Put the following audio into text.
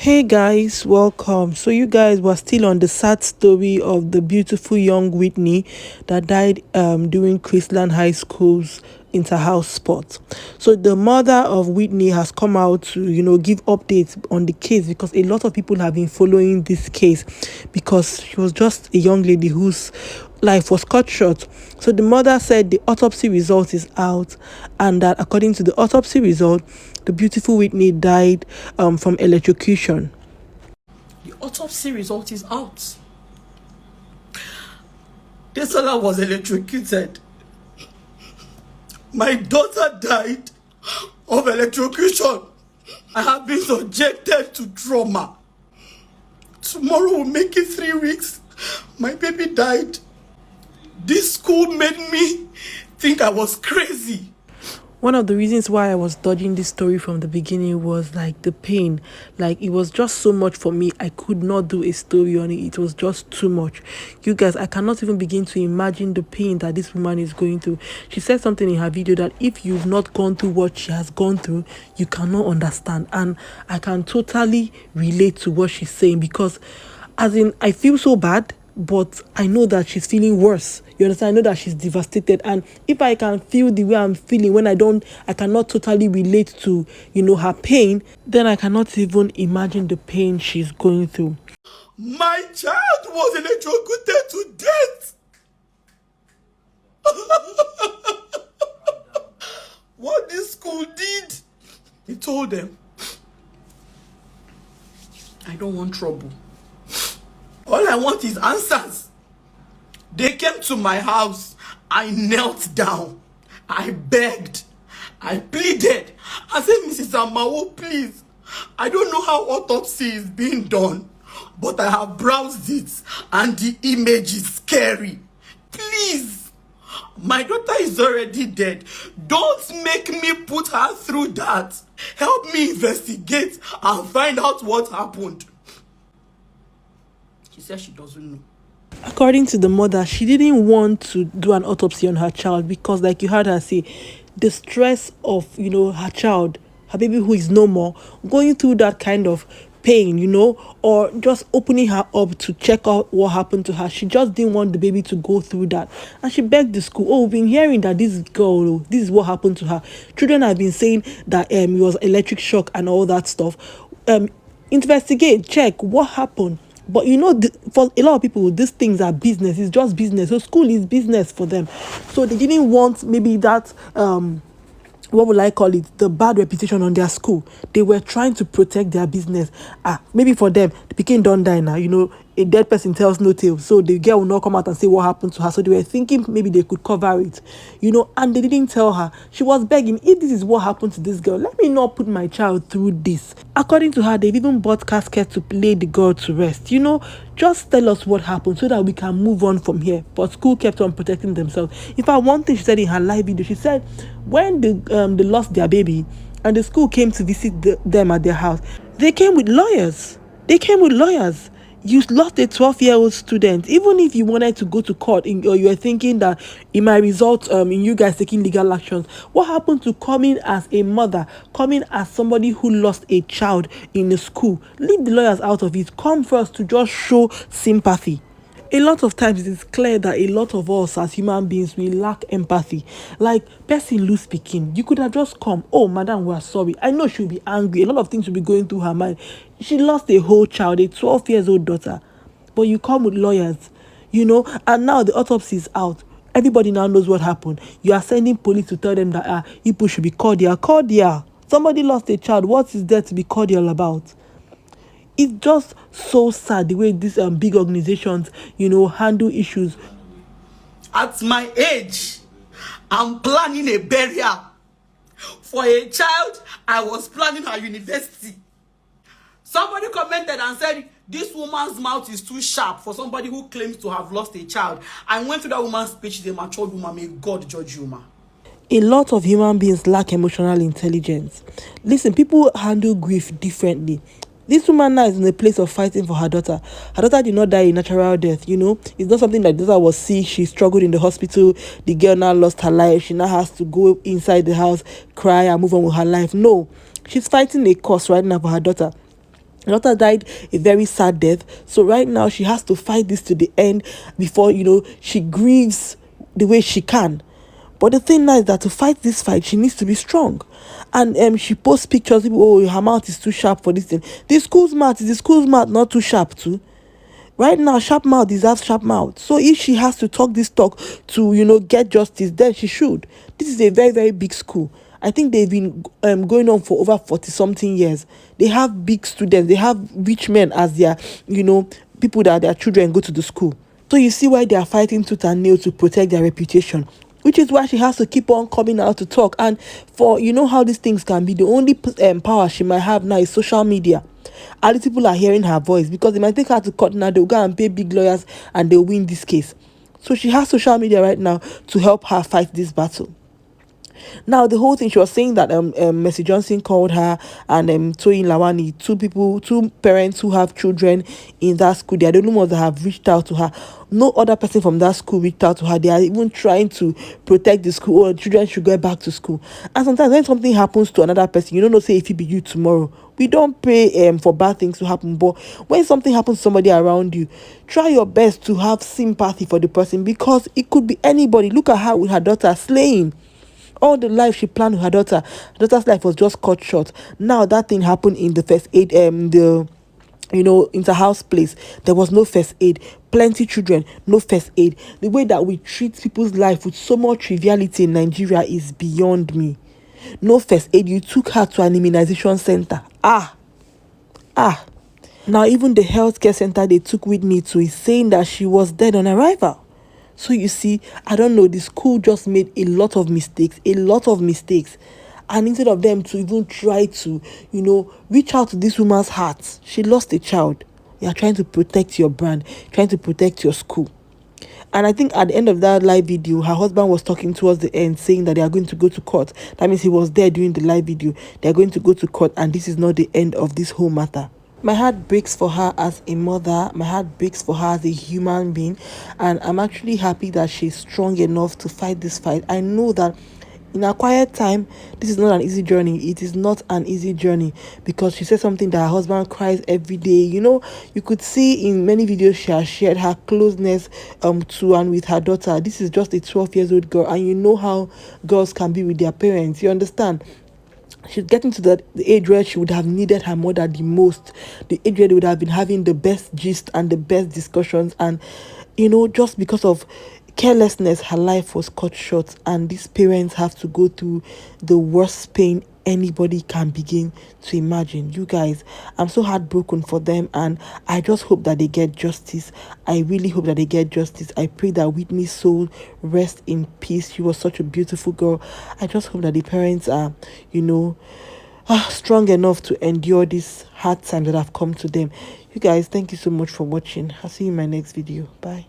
Hey guys, welcome. So you guys were still on the sad story of the beautiful young Whitney that died during Chrisland High School's inter-house sport. So the mother of Whitney has come out to give updates on the case because a lot of people have been following this case because she was just a young lady whose life was cut short. So the mother said the autopsy result is out and that according to the autopsy result, the beautiful Whitney died from electrocution. The autopsy result is out. This fella was electrocuted. My daughter died of electrocution. I have been subjected to trauma. Tomorrow will make it 3 weeks. My baby died. This school made me think I was crazy. One of the reasons why I was dodging this story from the beginning was like the pain. Like it was just so much for me. I could not do a story on it. It was just too much. You guys, I cannot even begin to imagine the pain that this woman is going through. She said something in her video that if you've not gone through what she has gone through, you cannot understand. And I can totally relate to what she's saying because as in I feel so bad, but I know that she's feeling worse. You understand? I know that she's devastated. And if I can feel the way I'm feeling when I cannot totally relate to, her pain, then I cannot even imagine the pain she's going through. My child was electrocuted to death. What this school did, he told them, I don't want trouble. All I want is answers. They came to my house. I knelt down. I begged. I pleaded. I said, Mrs. Amao, please. I don't know how autopsy is being done, but I have browsed it and the image is scary. Please. My daughter is already dead. Don't make me put her through that. Help me investigate and find out what happened. She said she doesn't know. According to the mother, she didn't want to do an autopsy on her child because, like you heard her say, the stress of, her child, her baby who is no more, going through that kind of pain, or just opening her up to check out what happened to her. She just didn't want the baby to go through that. And she begged the school, we've been hearing that this girl, this is what happened to her. Children have been saying that it was electric shock and all that stuff. Investigate, check what happened. But for a lot of people, these things are business. It's just business. So school is business for them. So they didn't want maybe that, what would I call it, the bad reputation on their school. They were trying to protect their business. Maybe for them, the pikin don't die now. A dead person tells no tale. So the girl will not come out and say what happened to her. So they were thinking maybe they could cover it, and they didn't tell her. She was begging, if this is what happened to this girl, let me not put my child through this. According to her, they've even bought caskets to lay the girl to rest. Just tell us what happened so that we can move on from here. But school kept on protecting themselves. In fact, one thing she said in her live video, she said when they lost their baby and the school came to visit them at their house, they came with lawyers. You lost a 12-year-old student. Even if you wanted to go to court or you were thinking that it might result in you guys taking legal actions, what happened to coming as a mother, coming as somebody who lost a child in the school? Leave the lawyers out of it. Come first to just show sympathy. A lot of times it is clear that a lot of us as human beings, we lack empathy. Like, person lose speaking. You could have just come, madam, we are sorry. I know she'll be angry. A lot of things will be going through her mind. She lost a whole child, a 12-year-old daughter. But you come with lawyers, and now the autopsy is out. Everybody now knows what happened. You are sending police to tell them that people should be cordial. Cordial. Somebody lost a child. What is there to be cordial about? It's just so sad the way these big organizations, handle issues. At my age, I'm planning a burial. For a child, I was planning her university. Somebody commented and said, this woman's mouth is too sharp for somebody who claims to have lost a child. I went through that woman's speech. She's a matured woman. May God judge you, ma. A lot of human beings lack emotional intelligence. Listen, people handle grief differently. This woman now is in a place of fighting for her daughter. Her daughter did not die a natural death, It's not something like the daughter was sick, she struggled in the hospital, the girl now lost her life, she now has to go inside the house, cry and move on with her life. No, she's fighting a cause right now for her daughter. Her daughter died a very sad death. So right now she has to fight this to the end before, she grieves the way she can. But the thing now is that to fight this fight, she needs to be strong. And she posts pictures, people, oh, her mouth is too sharp for this thing. The school's mouth, is the school's mouth not too sharp too? Right now, sharp mouth deserves sharp mouth. So if she has to talk this talk to, get justice, then she should. This is a very, very big school. I think they've been going on for over 40 something years. They have big students. They have rich men as their, people that their children go to the school. So you see why they are fighting tooth and nail to protect their reputation, which is why she has to keep on coming out to talk. And for, how these things can be, the only power she might have now is social media. At least people are hearing her voice, because they might take her to court now, they'll go and pay big lawyers and they'll win this case. So she has social media right now to help her fight this battle. Now, the whole thing, she was saying that Mercy Johnson called her and Toyin Lawani, two parents who have children in that school. They are the only ones that have reached out to her. No other person from that school reached out to her. They are even trying to protect the school, or children should go back to school. And sometimes when something happens to another person, you don't know, say if it be you tomorrow. We don't pray for bad things to happen, but when something happens to somebody around you, try your best to have sympathy for the person, because it could be anybody. Look at her with her daughter slaying. All the life she planned with her daughter's life was just cut short. Now that thing happened in the first aid, inter-house place. There was no first aid. Plenty children, no first aid. The way that we treat people's life with so much triviality in Nigeria is beyond me. No first aid. You took her to an immunization center. Now even the healthcare center they took Whitney to is saying that she was dead on arrival. So you see, I don't know, the school just made a lot of mistakes. And instead of them to even try to, reach out to this woman's heart, she lost a child. You are trying to protect your brand, trying to protect your school. And I think at the end of that live video, her husband was talking towards the end, saying that they are going to go to court. That means he was there during the live video. They are going to go to court, and this is not the end of this whole matter. My heart breaks for her as a mother. My heart breaks for her as a human being. And I'm actually happy that she's strong enough to fight this fight. I know that in a quiet time, this is not an easy journey. It is not an easy journey, because she said something that her husband cries every day. You could see in many videos she has shared her closeness to and with her daughter. This is just a 12-year-old girl, and you know how girls can be with their parents. You understand? She's getting to the age where she would have needed her mother the most, the age where they would have been having the best gist and the best discussions. And just because of carelessness, her life was cut short, and these parents have to go through the worst pain anybody can begin to imagine. You guys, I'm so heartbroken for them, and I just hope that they get justice. I really hope that they get justice. I pray that Whitney's soul rest in peace. She was such a beautiful girl. I just hope that the parents are strong enough to endure these hard times that have come to them. You guys, thank you so much for watching. I'll see you in my next video. Bye.